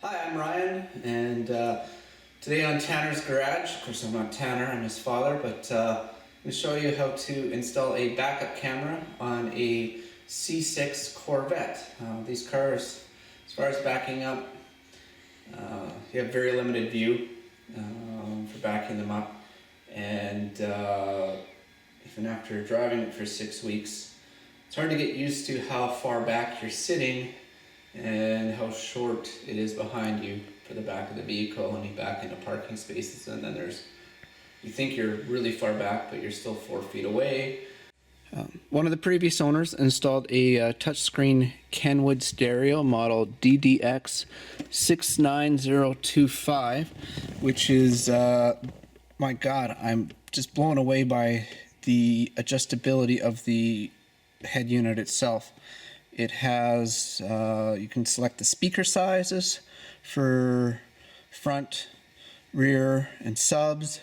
Hi, I'm Ryan, and today on Tanner's Garage, of course I'm not Tanner, I'm his father, but I'm going to show you how to install a backup camera on a C6 Corvette. These cars, as far as backing up, you have very limited view for backing them up, and even after driving it for 6 weeks, it's hard to get used to how far back you're sitting and how short it is behind you for the back of the vehicle, and you back into parking spaces, and then you think you're really far back, but you're still 4 feet away. One of the previous owners installed a touchscreen Kenwood stereo model DDX 69025, which is, my God, I'm just blown away by the adjustability of the head unit itself. It has, you can select the speaker sizes for front, rear, and subs.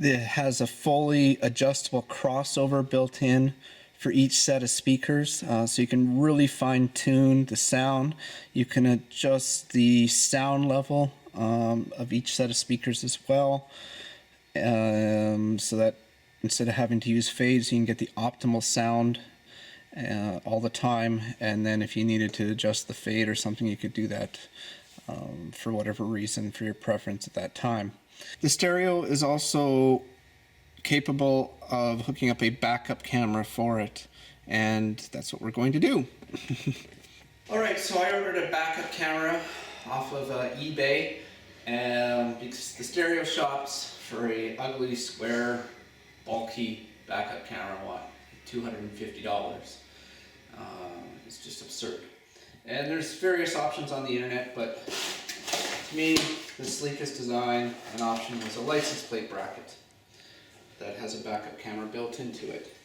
It has a fully adjustable crossover built in for each set of speakers, so you can really fine-tune the sound. You can adjust the sound level of each set of speakers as well, so that instead of having to use fades, you can get the optimal sound all the time, and then if you needed to adjust the fade or something, you could do that for whatever reason, for your preference at that time. The stereo is also capable of hooking up a backup camera for it, and that's what we're going to do. Alright, so I ordered a backup camera off of eBay, because the stereo shops for a ugly, square, bulky backup camera want $250. It's just absurd. And there's various options on the internet, but to me, the sleekest design and option was a license plate bracket that has a backup camera built into it.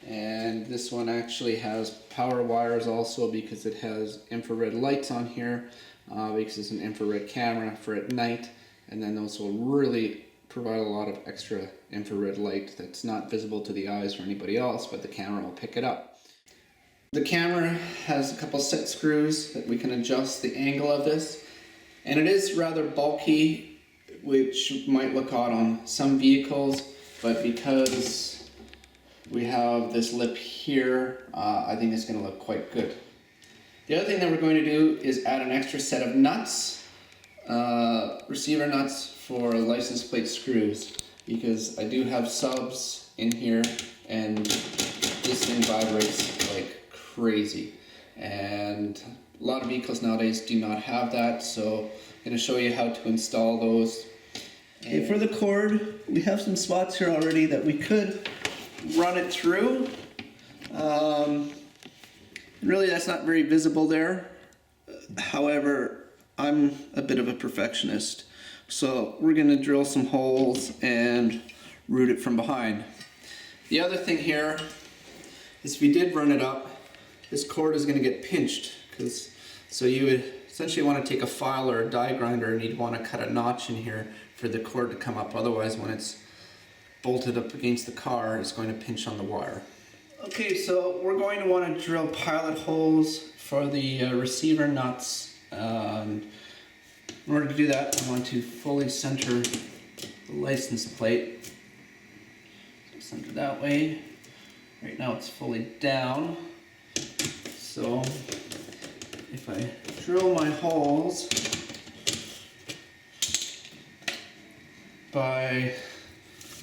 And this one actually has power wires also, because it has infrared lights on here, because it's an infrared camera for at night, and then those will really provide a lot of extra infrared light that's not visible to the eyes or anybody else, but the camera will pick it up. The camera has a couple set screws that we can adjust the angle of this, and it is rather bulky, which might look odd on some vehicles, but because we have this lip here, I think it's going to look quite good. The other thing that we're going to do is add an extra set of nuts, receiver nuts for license plate screws, because I do have subs in here and this thing vibrates like crazy, and a lot of vehicles nowadays do not have that, so I'm going to show you how to install those. Okay, for the cord, we have some spots here already that we could run it through. Really, that's not very visible there. However, I'm a bit of a perfectionist, so we're going to drill some holes and route it from behind. The other thing here is, if you did run it up, this cord is going to get pinched, so you would essentially want to take a file or a die grinder, and you'd want to cut a notch in here for the cord to come up. Otherwise, when it's bolted up against the car, it's going to pinch on the wire. Okay, so we're going to want to drill pilot holes for the receiver nuts. In order to do that, I want to fully center the license plate. Center that way. Right now it's fully down. So if I drill my holes by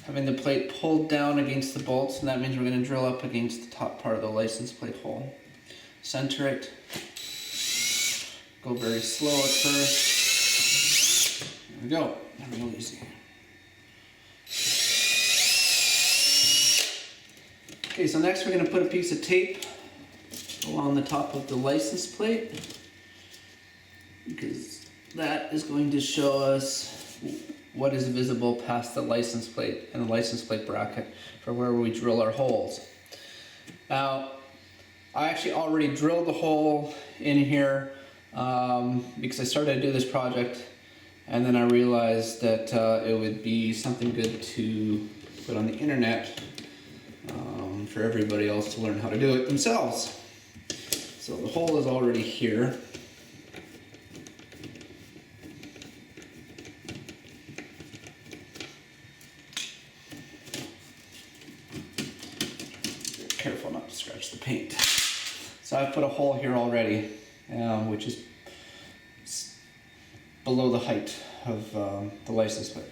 having the plate pulled down against the bolts, and that means we're going to drill up against the top part of the license plate hole. Center it. Go very slow at first. There we go. Real easy. Okay, so next we're going to put a piece of tape along the top of the license plate, because that is going to show us what is visible past the license plate and the license plate bracket for where we drill our holes. Now, I actually already drilled the hole in here because I started to do this project, and then I realized that it would be something good to put on the internet for everybody else to learn how to do it themselves. So the hole is already here. scratch the paint. So I've put a hole here already, which is below the height of the license plate.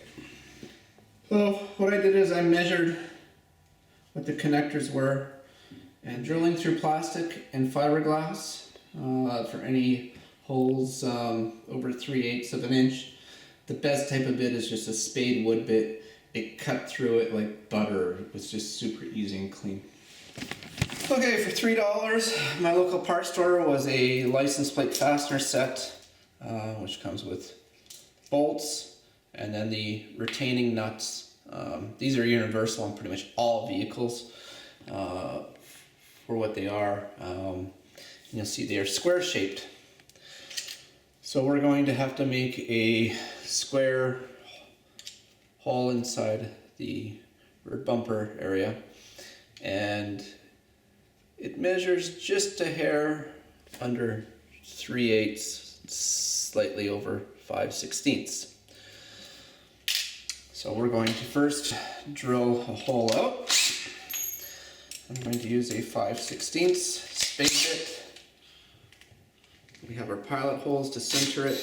So what I did is I measured what the connectors were, and drilling through plastic and fiberglass for any holes over 3/8 of an inch. The best type of bit is just a spade wood bit. It cut through it like butter. It was just super easy and clean. Okay, for $3, my local parts store was a license plate fastener set, which comes with bolts and then the retaining nuts. These are universal on pretty much all vehicles for what they are. You'll see they are square shaped. So we're going to have to make a square hole inside the rear bumper area, and it measures just a hair under 3/8, slightly over 5/16. So we're going to first drill a hole out. I'm going to use a 5/16 spade bit. We have our pilot holes to center it.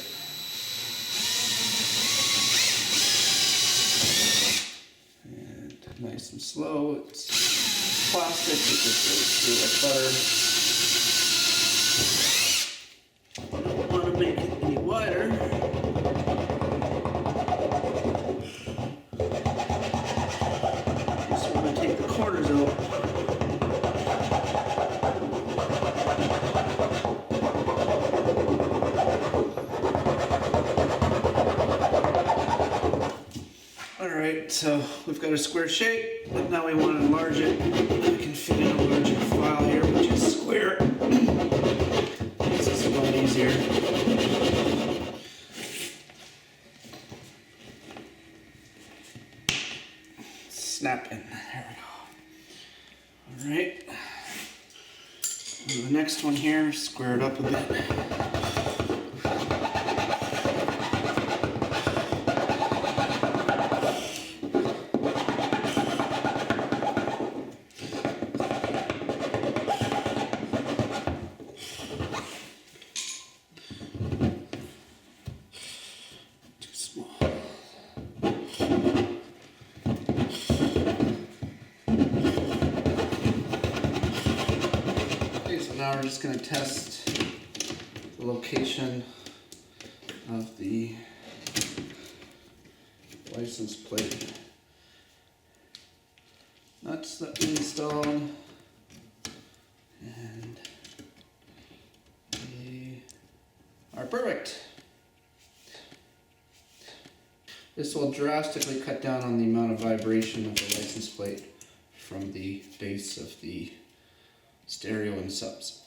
And nice and slow. It's plastic, it just goes through like butter. I don't want to make it any wider. So I'm going to take the corners out. Alright, so we've got a square shape, but now we want to enlarge it. I can fit in a larger file here, which is square. Makes this a lot easier. Snap in. There we go. Alright. The next one here, square it up a bit. Now we're just going to test the location of the license plate nuts that we installed, and they are perfect. This will drastically cut down on the amount of vibration of the license plate from the base of the stereo and subs.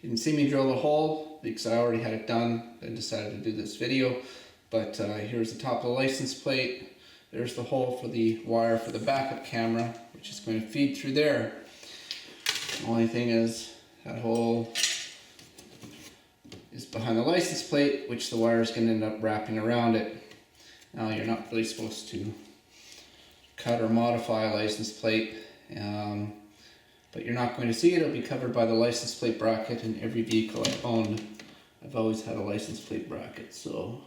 You can see me drill the hole because I already had it done. I decided to do this video, but here's the top of the license plate. There's the hole for the wire for the backup camera, which is going to feed through there. The only thing is that hole is behind the license plate, which the wire is going to end up wrapping around it. Now you're not really supposed to cut or modify a license plate. But you're not going to see it. It'll be covered by the license plate bracket in every vehicle I've owned. I've always had a license plate bracket, so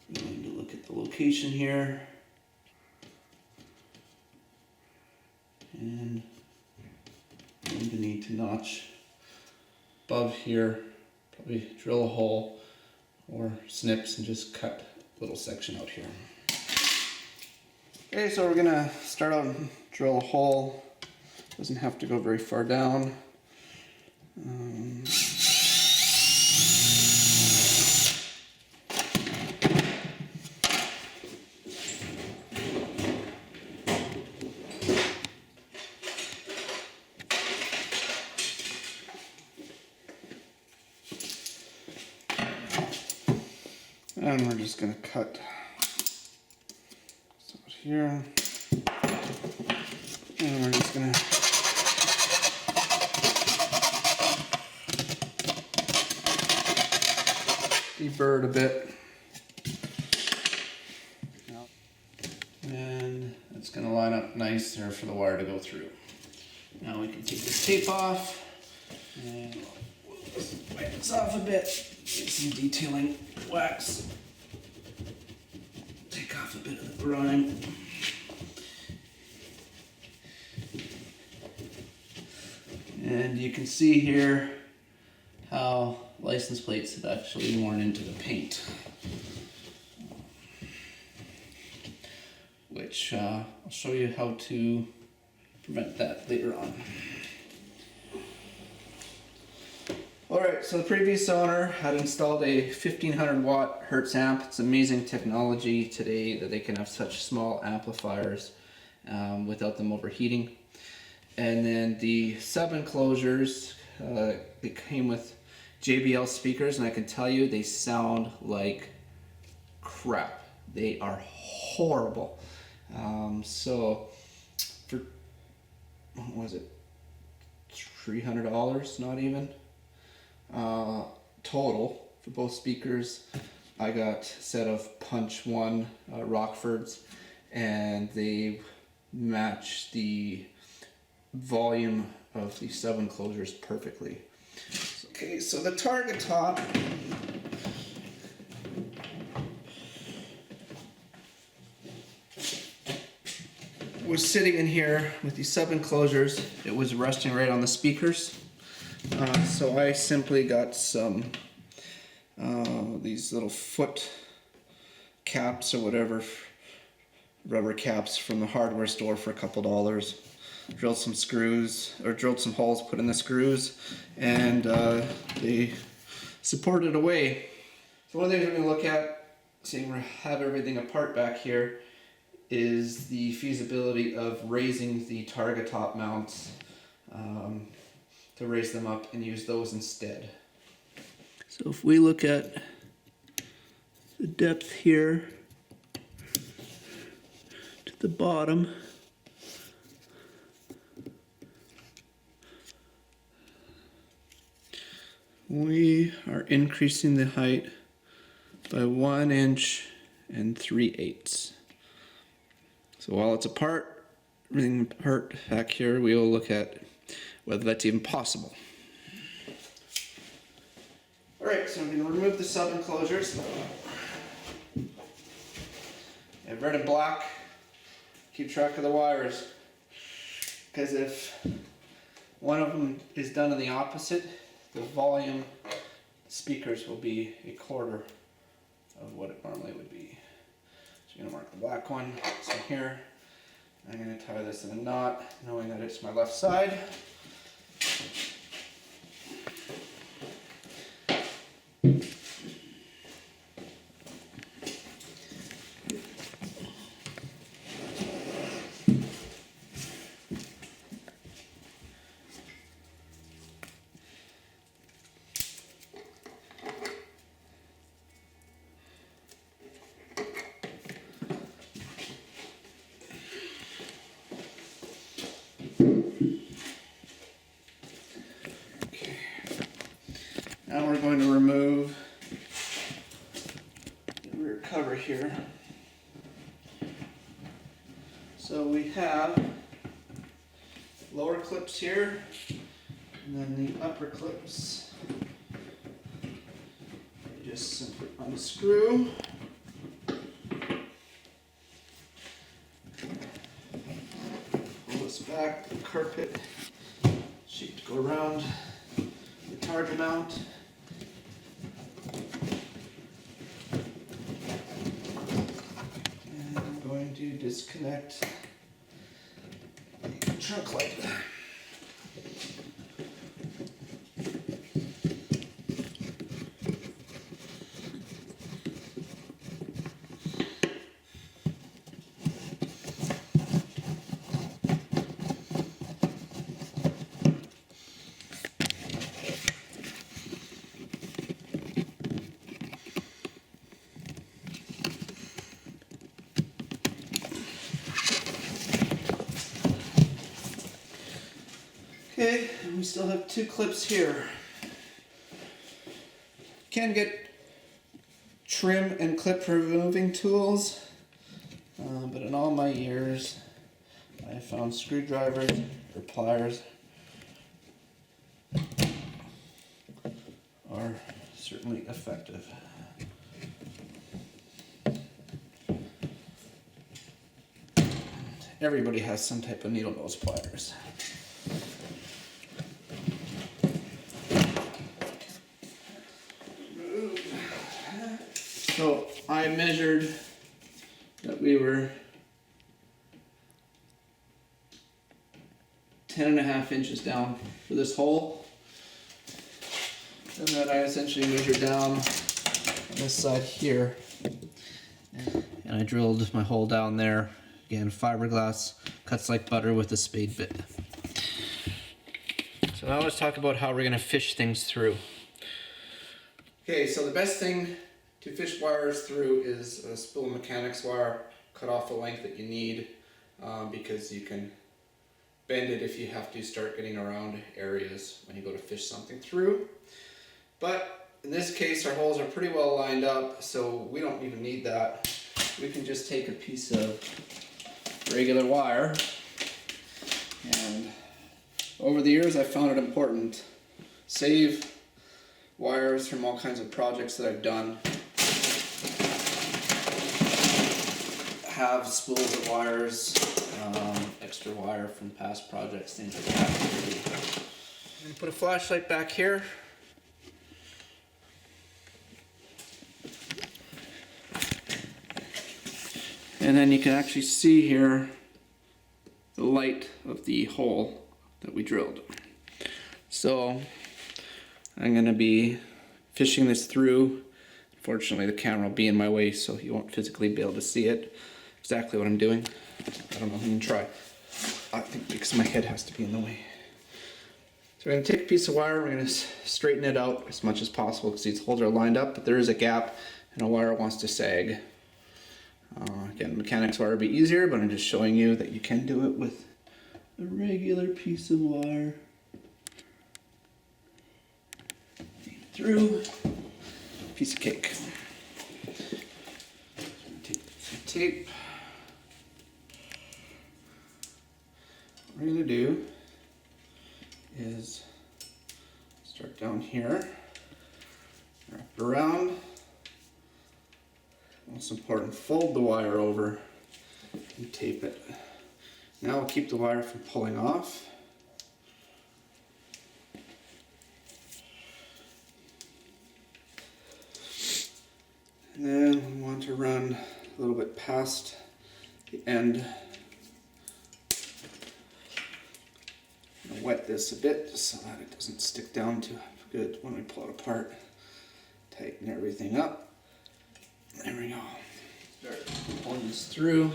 I'm going to look at the location here. And I'm going to need to notch above here, probably drill a hole or snips and just cut a little section out here. Okay, so we're going to start out and drill a hole. Doesn't have to go very far down. And we're just going to cut this out here. And we're just going to deburr it a bit. And it's going to line up nice there for the wire to go through. Now we can take this tape off and wipe this off a bit. Get some detailing wax. Take off a bit of the grime. And you can see here how license plates have actually worn into the paint. Which I'll show you how to prevent that later on. Alright, so the previous owner had installed a 1500 watt Hertz amp. It's amazing technology today that they can have such small amplifiers without them overheating. And then the sub enclosures, they came with JBL speakers, and I can tell you they sound like crap. They are horrible. So for, what was it, $300, not even, total for both speakers. I got a set of Punch 1 Rockfords, and they match the volume of the sub enclosures perfectly. Okay, so the target top was sitting in here with these sub enclosures. It was resting right on the speakers. So I simply got some these little foot caps or whatever, rubber caps from the hardware store for a couple dollars. Drilled some screws, or drilled some holes, put in the screws, and they supported away. So one of the things we're going to look at, seeing we have everything apart back here, is the feasibility of raising the target top mounts, to raise them up and use those instead. So if we look at the depth here to the bottom, we are increasing the height by 1 inch and 3/8. So while it's apart, everything apart back here, we will look at whether that's even possible. Alright, so I'm going to remove the sub enclosures. And red and black, keep track of the wires, because if one of them is done in the opposite, the volume speakers will be a quarter of what it normally would be. So you're going to mark the black one, so here. I'm going to tie this in a knot, knowing that it's my left side. Now we're going to remove the rear cover here. So we have lower clips here, and then the upper clips. You just simply unscrew. Pull this back, the carpet sheet to go around the target mount. To disconnect the trunk light. Okay, and we still have 2 clips here. Can get trim and clip removing tools, but in all my years I found screwdrivers or pliers are certainly effective. Everybody has some type of needle nose pliers. So I measured that we were 10.5 inches down for this hole. And then I essentially measured down on this side here. And I drilled my hole down there. Again, fiberglass, cuts like butter with a spade bit. So now let's talk about how we're gonna fish things through. Okay, so the best thing to fish wires through is a spool mechanics wire. Cut off the length that you need because you can bend it if you have to start getting around areas when you go to fish something through. But in this case, our holes are pretty well lined up, so we don't even need that. We can just take a piece of regular wire, and over the years I've found it important. Save wires from all kinds of projects that I've done. Have spools of wires, extra wire from past projects, things like that. I'm going to put a flashlight back here. And then you can actually see here the light of the hole that we drilled. So I'm going to be fishing this through. Unfortunately, the camera will be in my way, so you won't physically be able to see it. Exactly what I'm doing. I don't know, I'm going to try. I think because my head has to be in the way. So we're going to take a piece of wire, we're going to straighten it out as much as possible because these holes are lined up, but there is a gap and a wire wants to sag. Again, mechanics wire would be easier, but I'm just showing you that you can do it with a regular piece of wire. Through, piece of cake. Take some tape. What we're going to do is start down here, wrap it around. Most important, fold the wire over and tape it. Now we'll keep the wire from pulling off. And then we want to run a little bit past the end. I'm going to wet this a bit just so that it doesn't stick down too good when we pull it apart. Tighten everything up. There we go. Start pulling this through.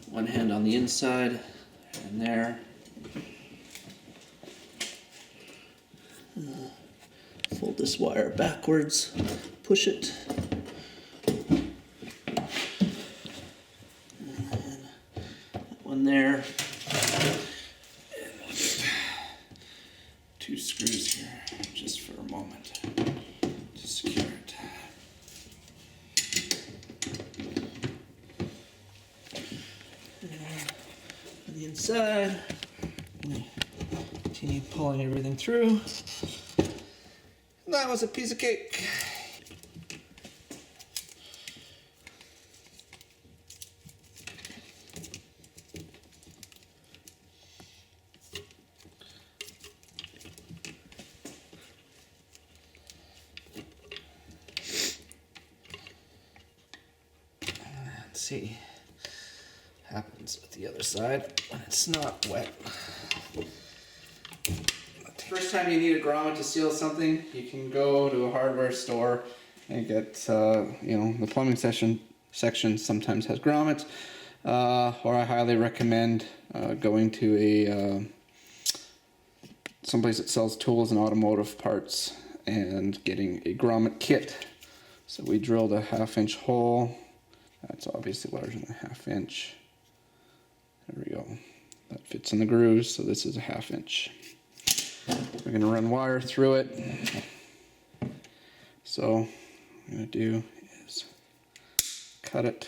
One hand on the inside and there. Fold this wire backwards. Push it. And that one there. And two screws here just for a moment to secure it. The inside, continue pulling everything through. And that was a piece of cake. Let's see. Happens with the other side when it's not wet. First time you need a grommet to seal something, you can go to a hardware store and get, the plumbing section sometimes has grommets, or I highly recommend going to a someplace that sells tools and automotive parts and getting a grommet kit. So we drilled a 1/2 inch hole. That's obviously larger than a 1/2 inch. There we go. That fits in the grooves, so this is a 1/2 inch. We're going to run wire through it. So what I'm going to do is cut it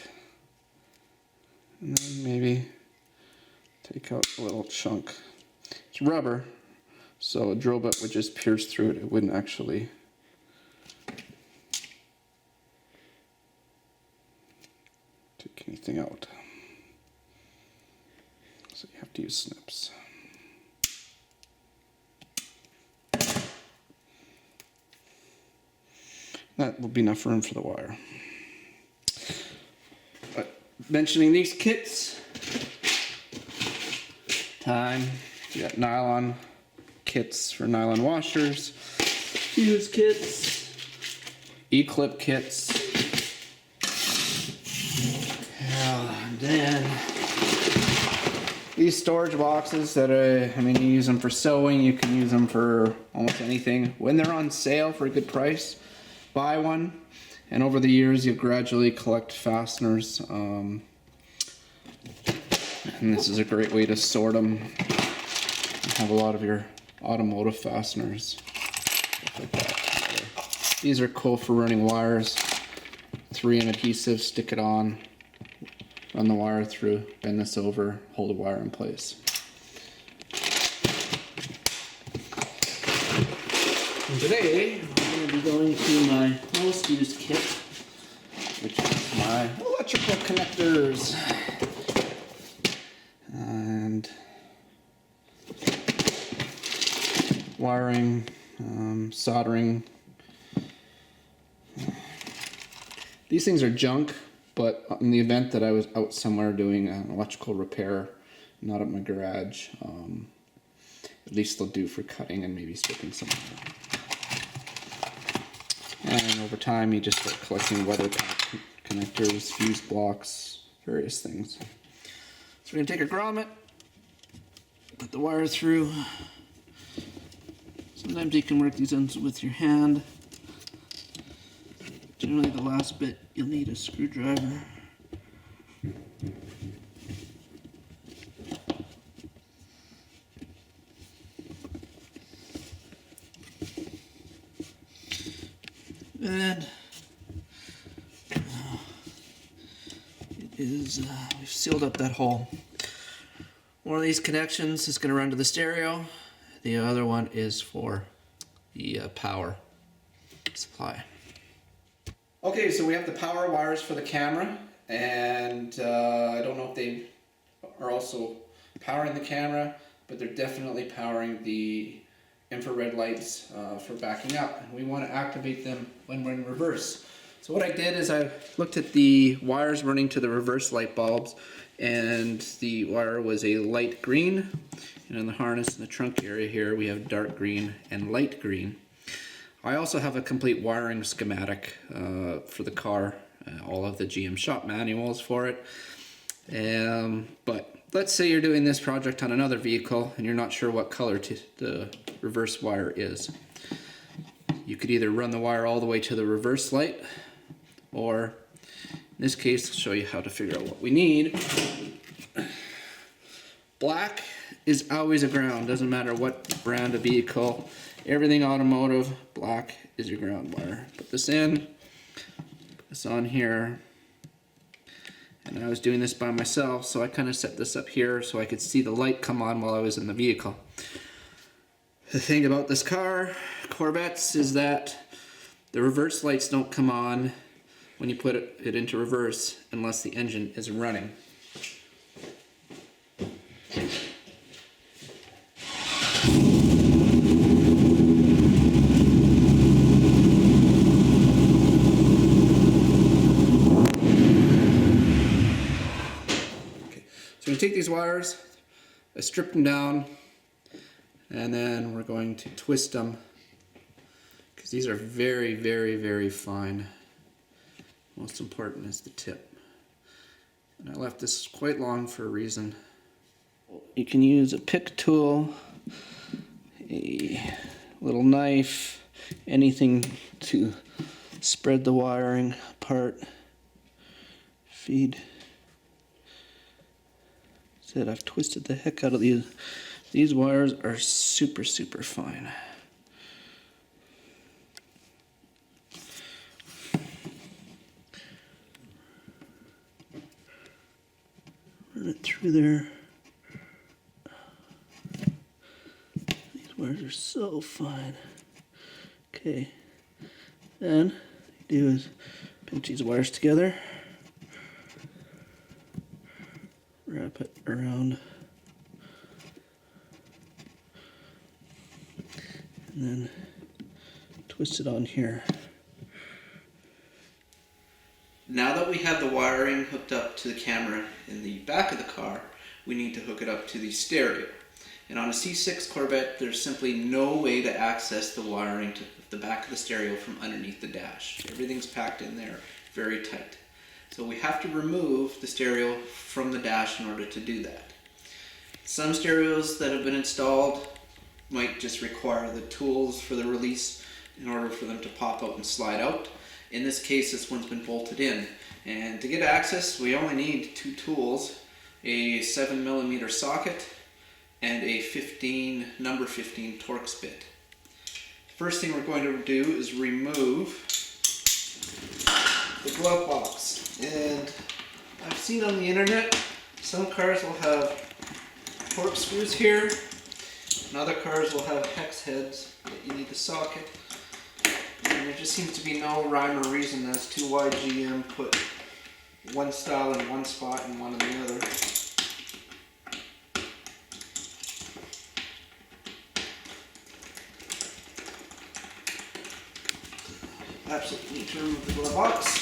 and then maybe take out a little chunk It's rubber, so a drill bit would just pierce through it. It wouldn't actually take anything out. So you have to use snips. That will be enough room for the wire. But mentioning these kits, you got nylon kits for nylon washers, fuse kits, E-clip kits, and then these storage boxes that I mean, you use them for sewing, you can use them for almost anything. When they're on sale for a good price, buy one, and over the years you gradually collect fasteners. And this is a great way to sort them. You have a lot of your automotive fasteners, stuff like that. These are cool for running wires. 3M adhesive, stick it on, run the wire through, bend this over, hold the wire in place. And today, I'm going to be going to my most used kit, which is my electrical connectors. And wiring, soldering. These things are junk, but in the event that I was out somewhere doing an electrical repair, not at my garage, at least they'll do for cutting and maybe stripping something. And over time, you just start collecting weather pack connectors, fuse blocks, various things. So we're gonna take a grommet, put the wire through. Sometimes you can work these ends with your hand. Generally, the last bit, you'll need a screwdriver. And it is, we've sealed up that hole. One of these connections is going to run to the stereo. The other one is for the power supply. Okay, so we have the power wires for the camera, and I don't know if they are also powering the camera, but they're definitely powering the infrared lights for backing up. And we want to activate them when we're in reverse. So what I did is I looked at the wires running to the reverse light bulbs, and the wire was a light green, and in the harness in the trunk area here we have dark green and light green. I also have a complete wiring schematic for the car, all of the GM shop manuals for it. But let's say you're doing this project on another vehicle and you're not sure what color the reverse wire is. You could either run the wire all the way to the reverse light, or in this case, I'll show you how to figure out what we need. Black is always a ground, doesn't matter what brand of vehicle. Everything automotive, black is your ground wire. Put this in, put this on here. And I was doing this by myself, so I kind of set this up here so I could see the light come on while I was in the vehicle. The thing about this car, Corvettes, is that the reverse lights don't come on when you put it into reverse unless the engine is running. So we take these wires, I strip them down, and then we're going to twist them, because these are very, very, very fine. Most important is the tip. And I left this quite long for a reason. You can use a pick tool, a little knife, anything to spread the wiring apart, feed. Said I've twisted the heck out of these. These wires are super, super fine. Run it through there. are so fine. Okay, then you do is pinch these wires together, wrap it around, and then twist it on here. Now that we have the wiring hooked up to the camera in the back of the car, we need to hook it up to the stereo. And on a C6 Corvette, there's simply no way to access the wiring to the back of the stereo from underneath the dash. Everything's packed in there very tight. So we have to remove the stereo from the dash in order to do that. Some stereos that have been installed might just require the tools for the release in order for them to pop out and slide out. In this case, this one's been bolted in. And to get access, we only need two tools, a 7mm socket and a number 15 Torx bit. First thing we're going to do is remove the glove box. And I've seen on the internet, some cars will have Torx screws here, and other cars will have hex heads that you need the socket. And there just seems to be no rhyme or reason as to why GM put one style in one spot and one in the other. Absolutely need to remove the glove box.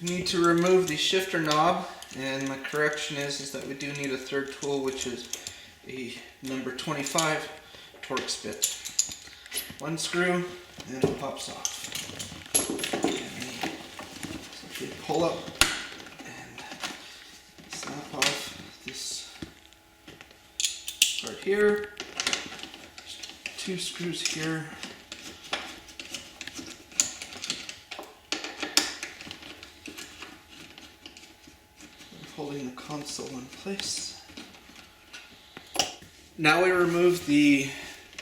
You need to remove the shifter knob, and my correction is that we do need a third tool, which is a number 25 Torx bit. One screw and it pops off. And simply pull up and snap off this part here. Two screws here. Holding the console in place. Now we remove the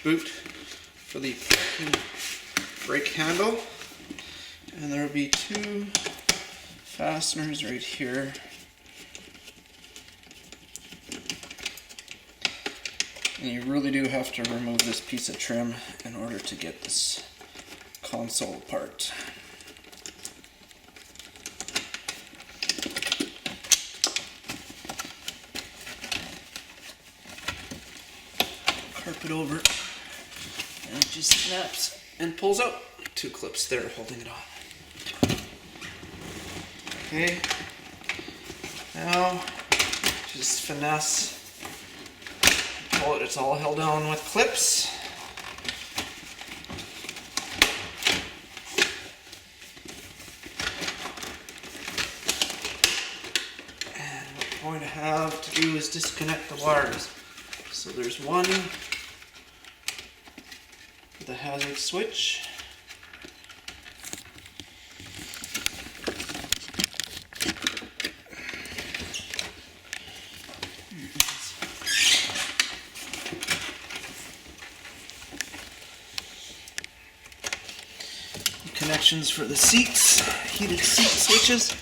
boot for the brake handle, and there will be two fasteners right here. And you really do have to remove this piece of trim in order to get this console apart. Carpet over, and it just snaps and pulls out. Two clips there holding it on. Okay, now just finesse, pull it. It's all held down with clips. And what we're going to have to do is disconnect the wires. So there's one for the hazard switch. Connections for the seats, heated seat switches.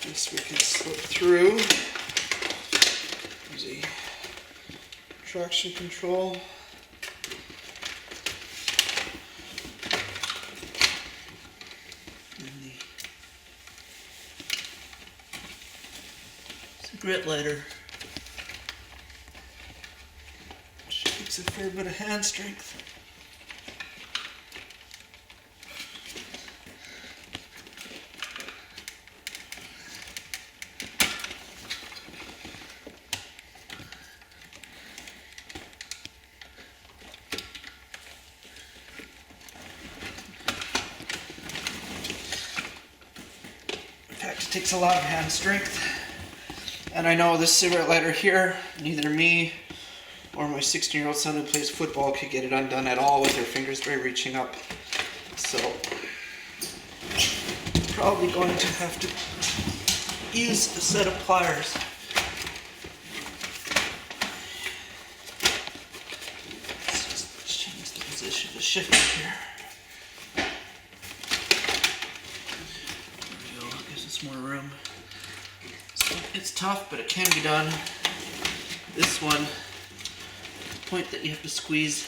This we can slip through. There's a traction control. And the cigarette lighter, which takes a fair bit of hand strength. It takes a lot of hand strength, and I know this cigarette lighter here, neither me or my 16-year-old son who plays football could get it undone at all with their fingers by reaching up, so probably going to have to use a set of pliers. Let's just change the position of the shifter here. It's tough, but it can be done. This one, the point that you have to squeeze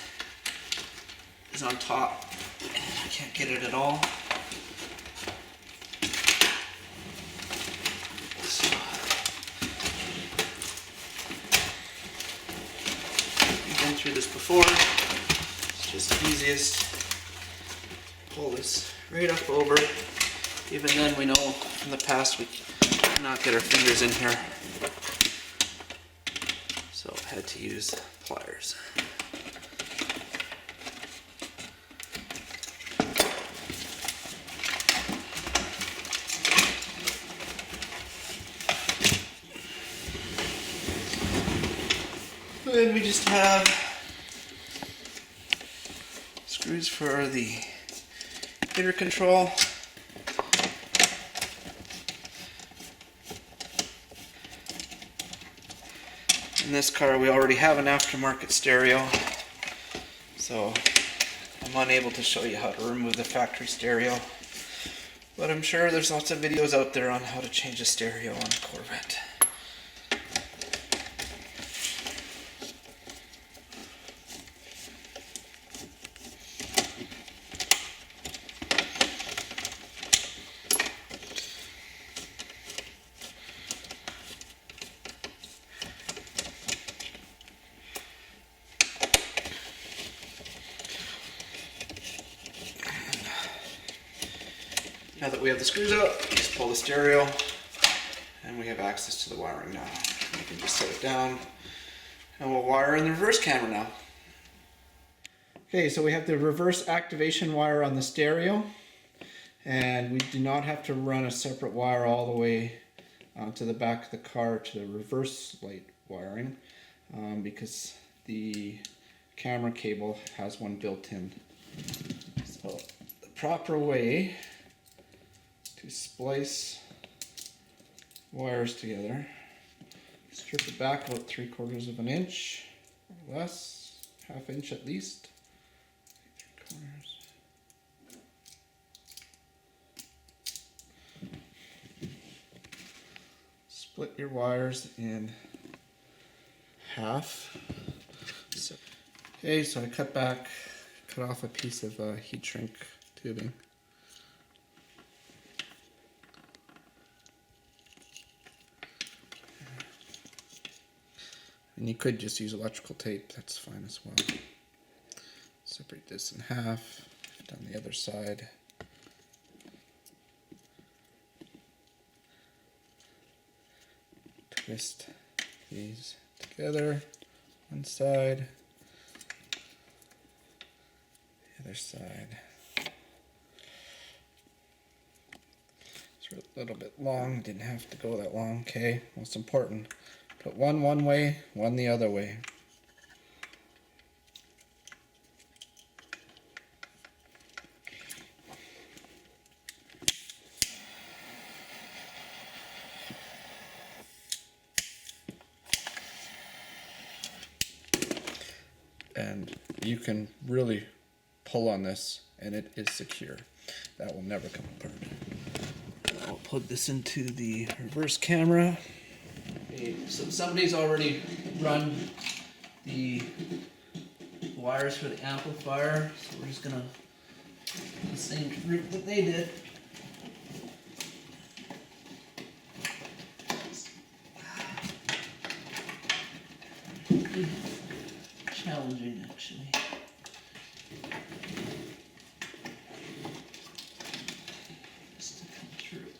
is on top. I can't get it at all. So, I've been through this before. It's just easiest. Pull this right up over. Even then, we know from the past we cannot get our fingers in here. So I had to use pliers. And we just have screws for the heater control. In this car we already have an aftermarket stereo, so I'm unable to show you how to remove the factory stereo, but I'm sure there's lots of videos out there on how to change a stereo on a Corvette. Now that we have the screws out, just pull the stereo and we have access to the wiring now. We can just set it down and we'll wire in the reverse camera now. Okay, so we have the reverse activation wire on the stereo, and we do not have to run a separate wire all the way to the back of the car to the reverse light wiring because the camera cable has one built in. So the proper way to splice wires together, strip it back about 3/4 of an inch or less, 1/2 inch at least. 3/4. Split your wires in half. Okay, so I cut off a piece of heat shrink tubing. And you could just use electrical tape, that's fine as well. Separate this in half, down the other side. Twist these together, one side, the other side. It's a little bit long, didn't have to go that long, okay? Most important. Put one way, one the other way. And you can really pull on this and it is secure. That will never come apart. I'll plug this into the reverse camera. Okay, so somebody's already run the wires for the amplifier, so we're just gonna do the same route that they did. Challenging, actually. Just to come through.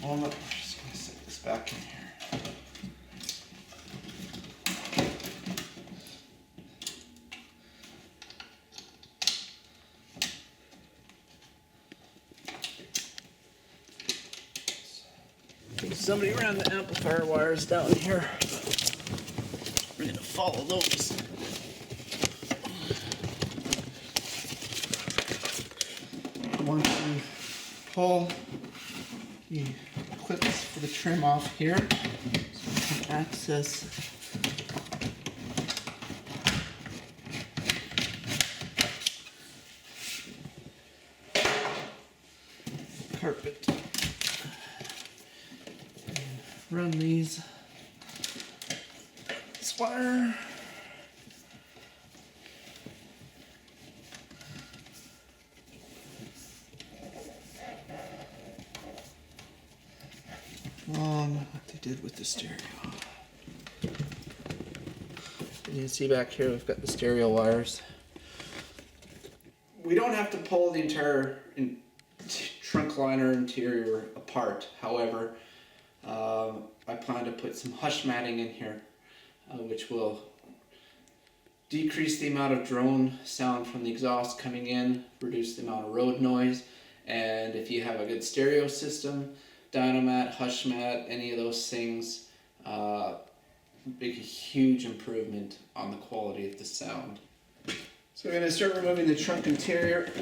I'm just going to set this back in here. Somebody ran the amplifier wires down here. We're gonna follow those. Once you pull the clips for the trim off here, so you can access carpet. And run this wire. What they did with the stereo. You can see back here we've got the stereo wires. We don't have to pull the entire trunk liner interior apart. However, I plan to put some hush matting in here, which will decrease the amount of drone sound from the exhaust coming in, reduce the amount of road noise, and if you have a good stereo system, Dynamat, hush mat, any of those things, make a huge improvement on the quality of the sound. So we're going to start removing the trunk interior.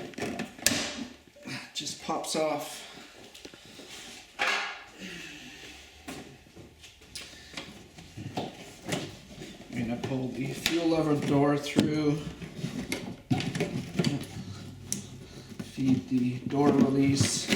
Just pops off. I'm going to pull the fuel lever door through, feed the door release.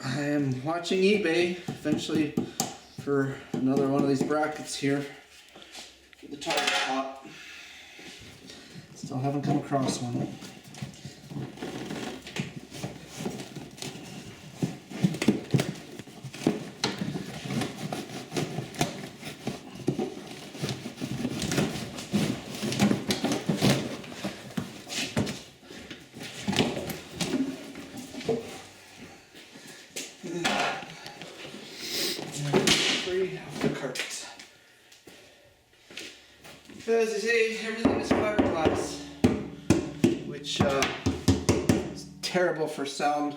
I am watching eBay eventually for another one of these brackets here for the tire top. Still haven't come across one. The carpet. As I say, everything is fiberglass, which is terrible for sound,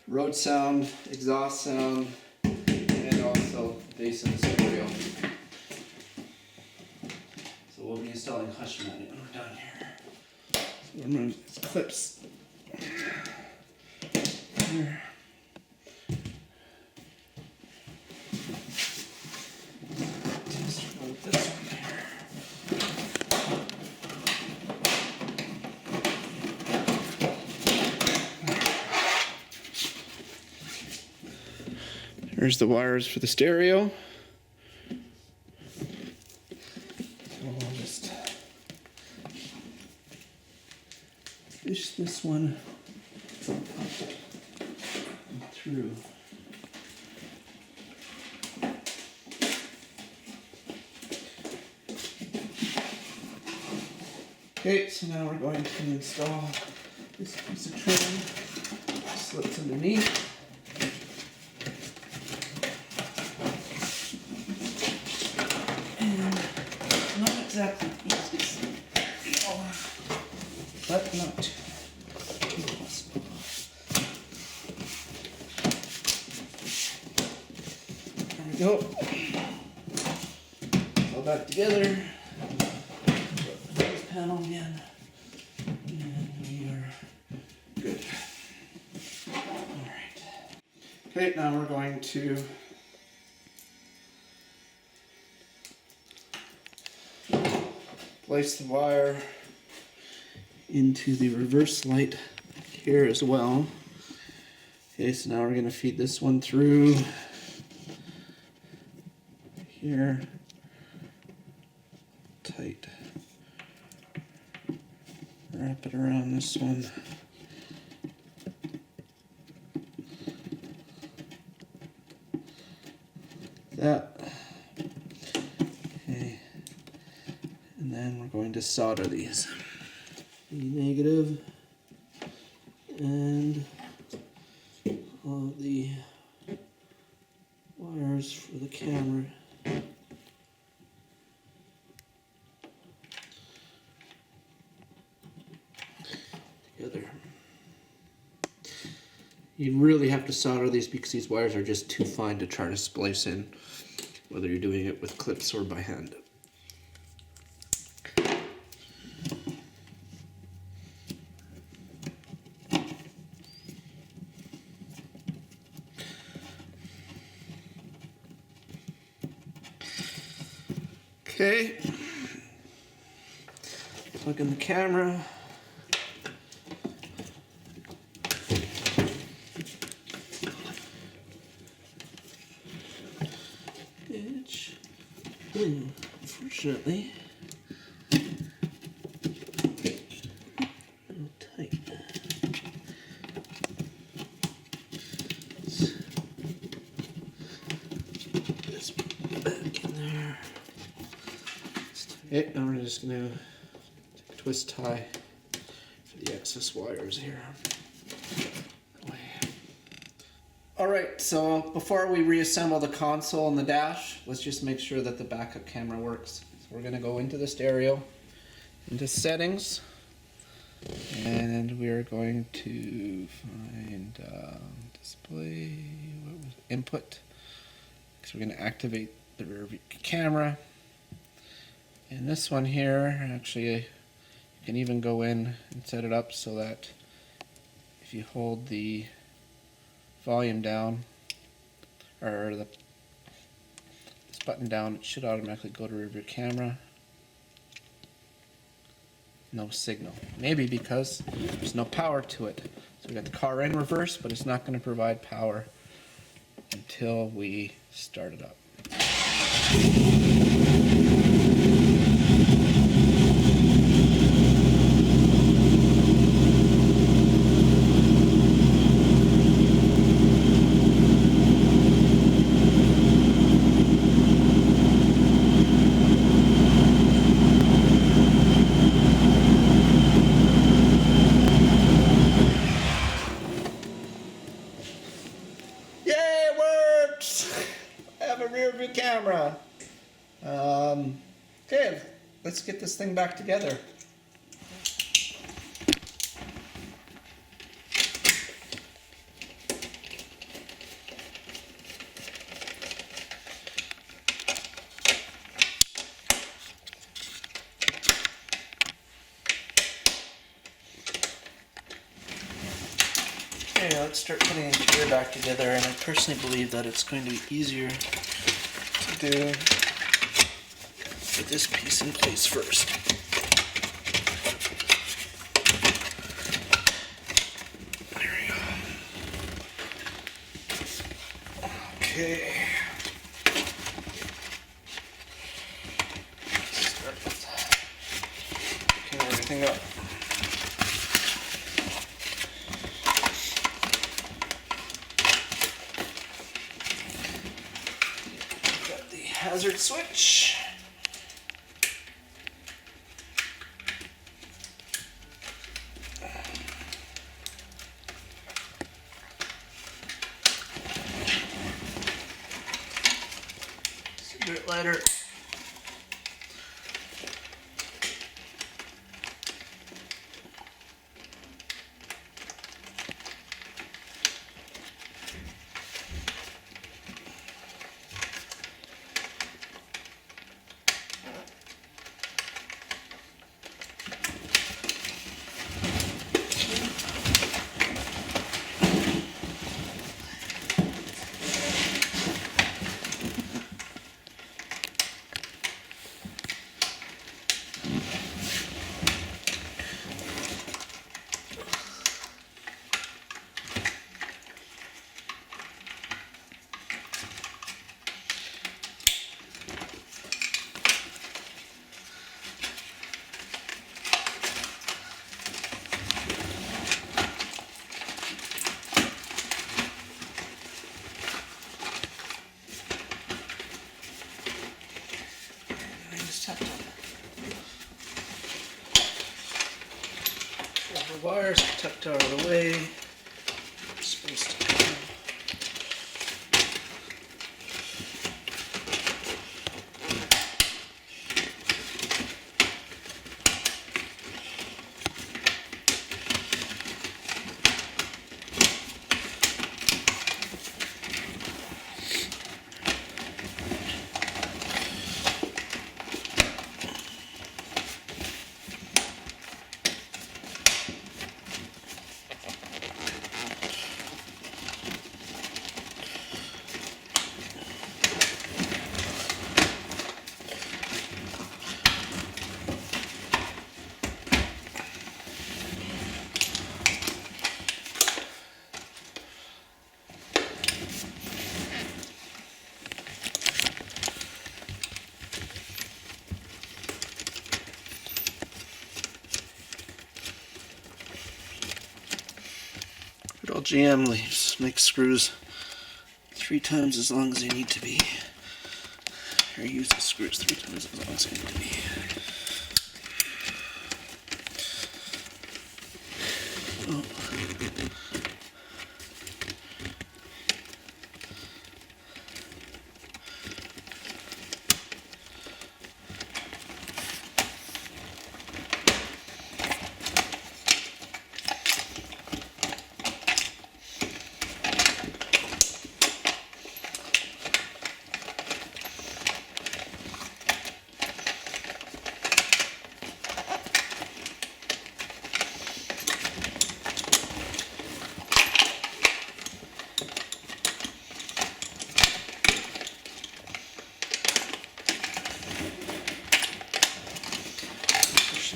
road sound, exhaust sound, and also the base of the stereo. So we'll be installing hush matting when we're done here. So we'll remove these clips. Here. There's the wires for the stereo. So I'll just fish this one through. Okay, so now we're going to install this piece of trim. Slips underneath. And not exactly easy. but not too possible. There we go. All back together. Put the base panel again. And we are good. Alright. Okay, now we're going to place the wire into the reverse light here as well. Okay, so now we're going to feed this one through here. Tight. Wrap it around this one. That. Okay. And then we're going to solder these. The negative and all of the wires for the camera. Together. You really have to solder these because these wires are just too fine to try to splice in, whether you're doing it with clips or by hand. Okay, plug in the camera. Which, unfortunately, a little tight. Let's put this back in there. Okay, now we're just going to take a twist tie for the excess wires here. Alright, so before we reassemble the console and the dash, let's just make sure that the backup camera works. So we're going to go into the stereo, into settings, and we are going to find display, what was it? Input. So we're going to activate the rear view camera. And this one here, actually, you can even go in and set it up so that if you hold the volume down, or this button down, it should automatically go to rear view camera. No signal. Maybe because there's no power to it. So we got the car in reverse, but it's not going to provide power until we start it up. Camera. Okay, let's get this thing back together. Okay, let's start putting the interior back together, and I personally believe that it's going to be easier to do with this piece in place first. There we go. Okay. Start with picking everything up. Hazard switch. Cigarette lighter. just have to pull the wires tucked out of the way. It's supposed to go. Good old GM leaves make screws 3 times as long as they need to be. Or use the screws 3 times as long as they need to be. Oh.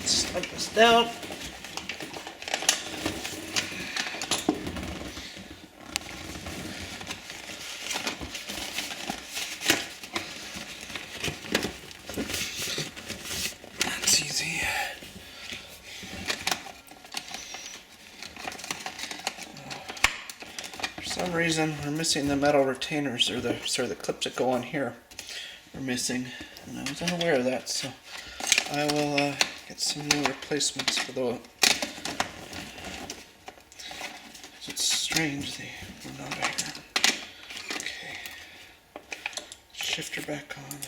Slide this down. That's easy. For some reason, we're missing the metal retainers, or the clips that go on here. We're missing, and I was unaware of that, so I will get some new replacements for those. It's strange they were not here. Okay. Shifter back on.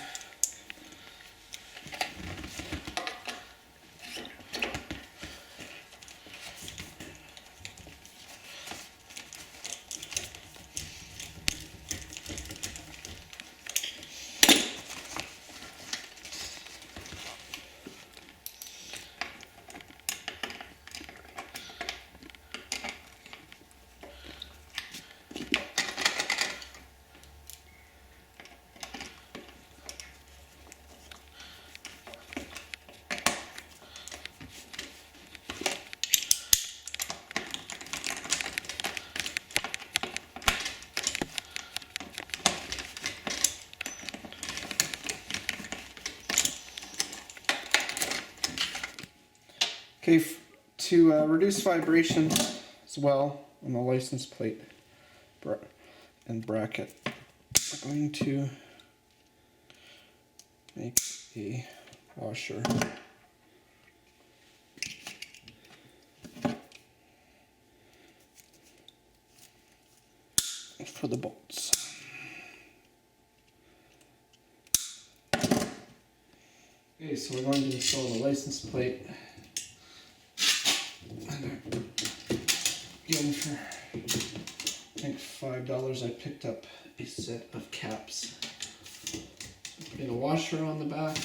Okay, to reduce vibration as well on the license plate and bracket, we're going to make a washer for the bolts. Okay, so we're going to install the license plate. Again, for I think $5, I picked up a set of caps. Putting a washer on the back.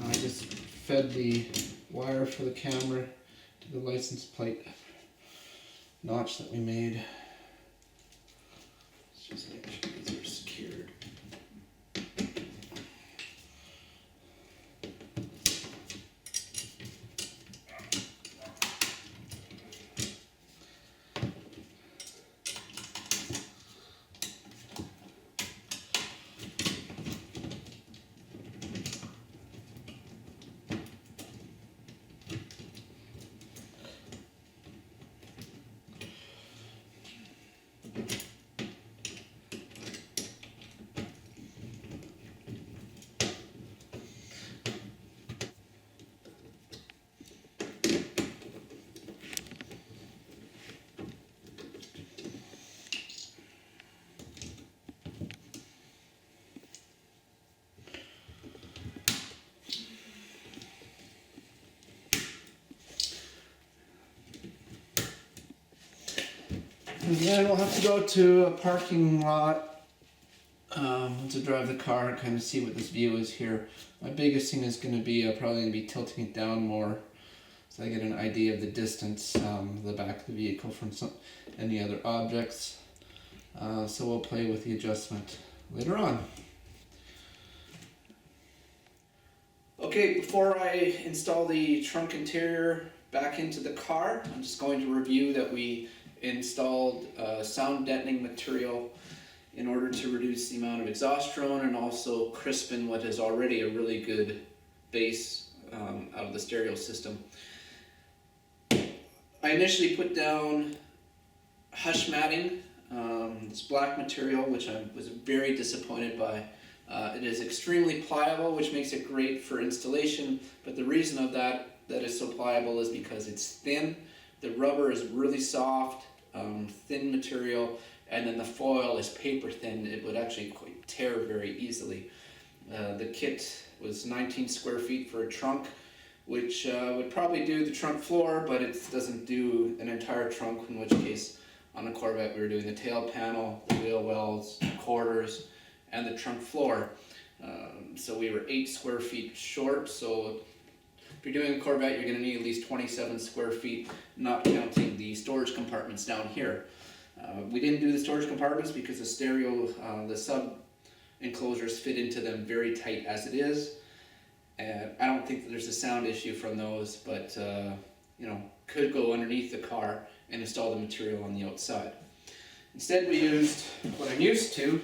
I just fed the wire for the camera to the license plate notch that we made. Let's just make sure these are secured. And then we'll have to go to a parking lot to drive the car and kind of see what this view is here. My biggest thing is going to be probably going to be tilting it down more so I get an idea of the distance, the back of the vehicle from any other objects. So we'll play with the adjustment later on. Okay, before I install the trunk interior back into the car, I'm just going to review that we installed sound deadening material in order to reduce the amount of exhaust drone and also crispen what is already a really good bass out of the stereo system. I initially put down hush matting, this black material, which I was very disappointed by. It is extremely pliable, which makes it great for installation, but the reason of that is so pliable is because it's thin. The rubber is really soft, thin material, and then the foil is paper thin. It would actually tear very easily. The kit was 19 square feet for a trunk, which would probably do the trunk floor, but it doesn't do an entire trunk, in which case on a Corvette we were doing the tail panel, the wheel wells, quarters, and the trunk floor. So we were 8 square feet short, so if you're doing a Corvette you're going to need at least 27 square feet, not counting the storage compartments down here. We didn't do the storage compartments because the stereo, the sub enclosures fit into them very tight as it is. And I don't think that there's a sound issue from those, but you know, could go underneath the car and install the material on the outside. Instead we used what I'm used to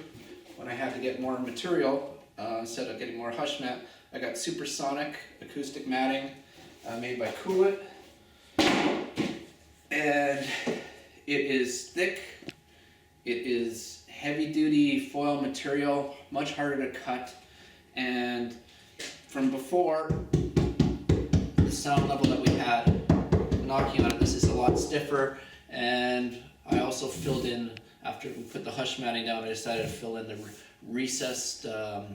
when I had to get more material. Instead of getting more hush mat, I got supersonic acoustic matting made by Cool It. And it is thick, it is heavy duty foil material, much harder to cut, and from before, the sound level that we had knocking on it, this is a lot stiffer. And I also filled in, after we put the hush matting down, I decided to fill in the recessed, the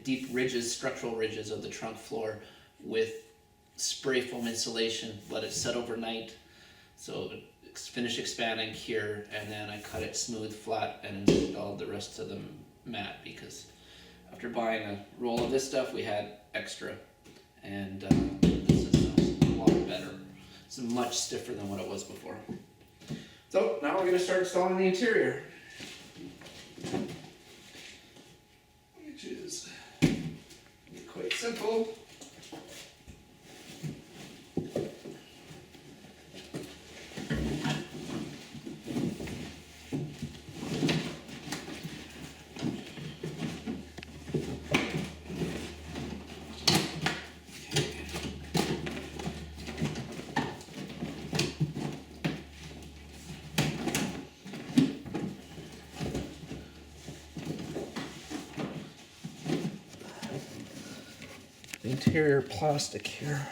deep ridges, structural ridges of the trunk floor with spray foam insulation, let it set overnight. So finish expanding here, and then I cut it smooth, flat, and installed the rest of the mat, because after buying a roll of this stuff, we had extra, and this is a lot better. It's much stiffer than what it was before. So now we're going to start installing the interior, which is quite simple. The interior plastic here.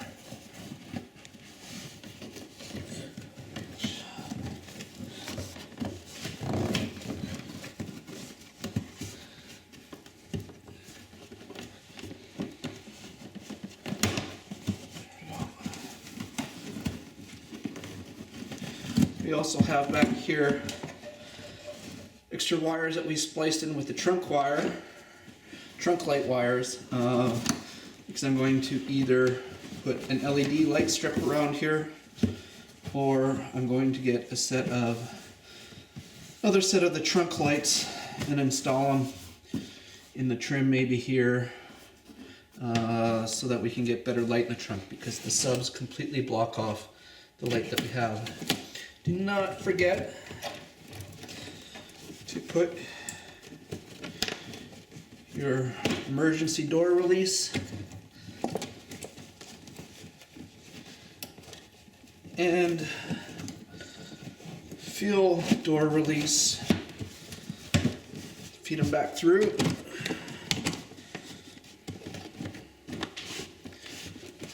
We also have back here extra wires that we spliced in with the trunk light wires, because I'm going to either put an LED light strip around here, or I'm going to get another set of the trunk lights and install them in the trim maybe here, so that we can get better light in the trunk, because the subs completely block off the light that we have. Do not forget to put your emergency door release and fuel door release. Feed them back through.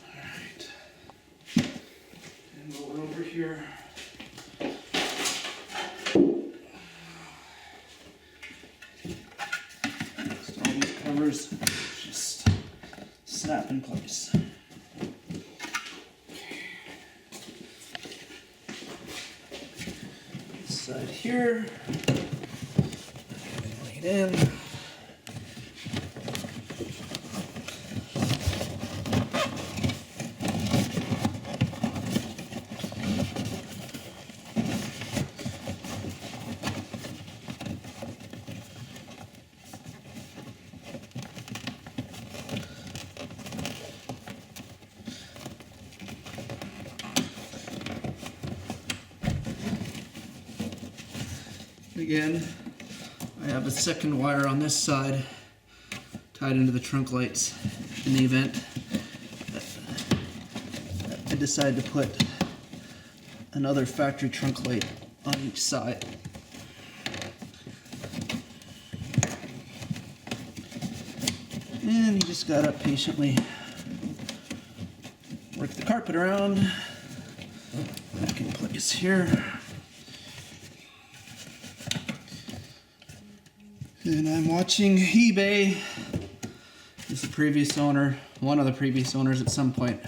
Alright. And go over here. So all these covers just snap in place. side here. Lay it in. Again, I have a second wire on this side tied into the trunk lights in the event that I decide to put another factory trunk light on each side. And you just gotta patiently work the carpet around back in place here. And I'm watching eBay. This is the previous owner, one of the previous owners at some point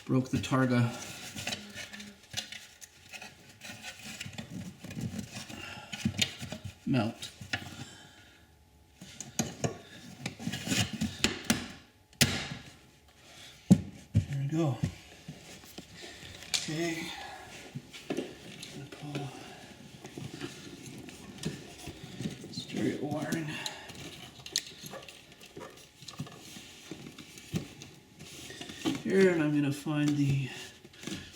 broke the Targa mount. There we go. Okay. Wiring. Here, and I'm going to find the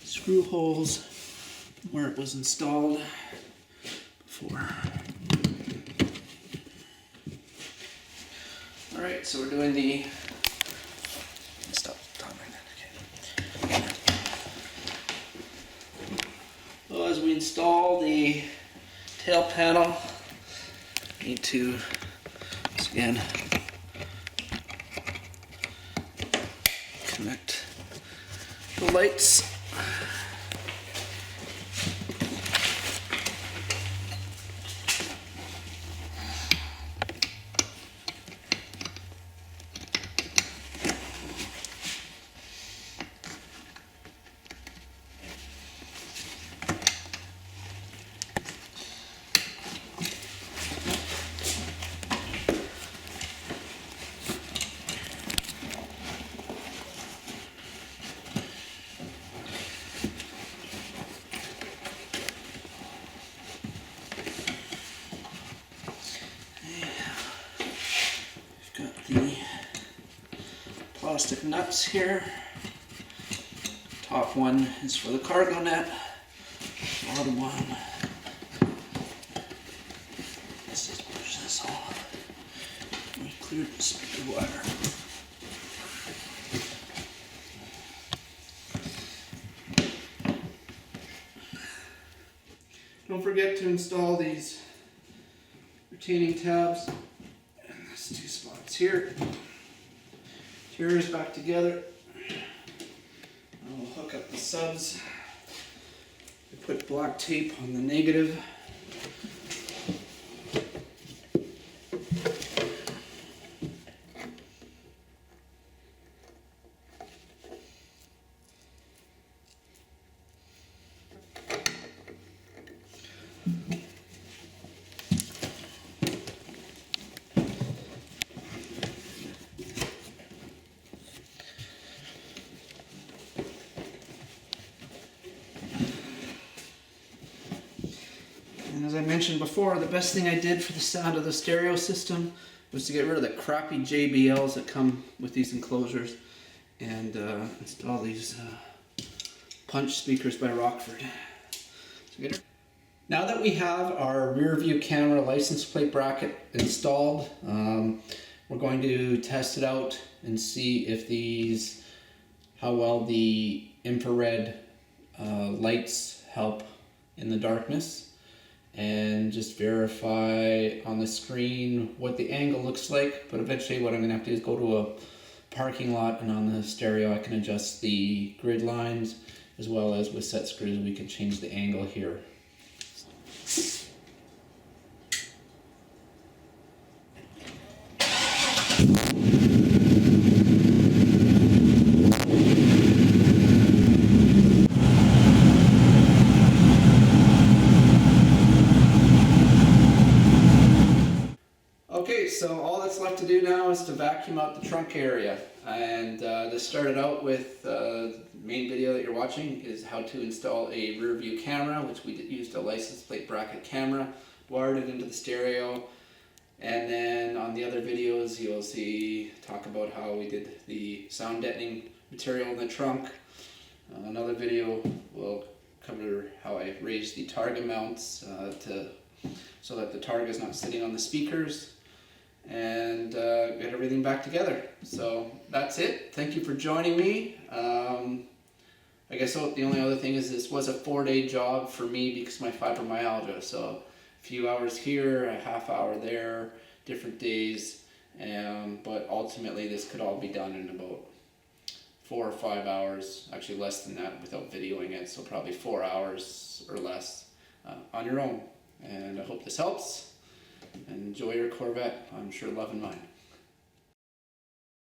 screw holes where it was installed before. Alright, so we're doing the stop timing. Okay. Well, as we install the tail panel, need to, once again, connect the lights. Plastic nuts here. Top one is for the cargo net. Bottom one. Let's just push this off. We cleared the speaker wire. Don't forget to install these retaining tabs in these two spots here. Interiors back together. I'll hook up the subs. I put black tape on the negative. And as I mentioned before, the best thing I did for the sound of the stereo system was to get rid of the crappy JBLs that come with these enclosures and install these punch speakers by Rockford. Now that we have our rear view camera license plate bracket installed, we're going to test it out and see if how well the infrared lights help in the darkness, and just verify on the screen what the angle looks like. But eventually what I'm going to have to do is go to a parking lot, and on the stereo I can adjust the grid lines, as well as with set screws we can change the angle here. Okay, so all that's left to do now is to vacuum out the trunk area. And this started out with the main video that you're watching is how to install a rear view camera, which we used a license plate bracket camera, wired it into the stereo. And then on the other videos you'll see talk about how we did the sound deadening material in the trunk. Another video will cover how I raised the Targa mounts so that the Targa is not sitting on the speakers, and get everything back together. So that's it. Thank you for joining me. I guess the only other thing is this was a 4-day job for me because of my fibromyalgia. So a few hours here, a half hour there, different days, but ultimately this could all be done in about 4 or 5 hours, actually less than that without videoing it, so probably 4 hours or less on your own. And I hope this helps, and enjoy your Corvette. I'm sure loving mine.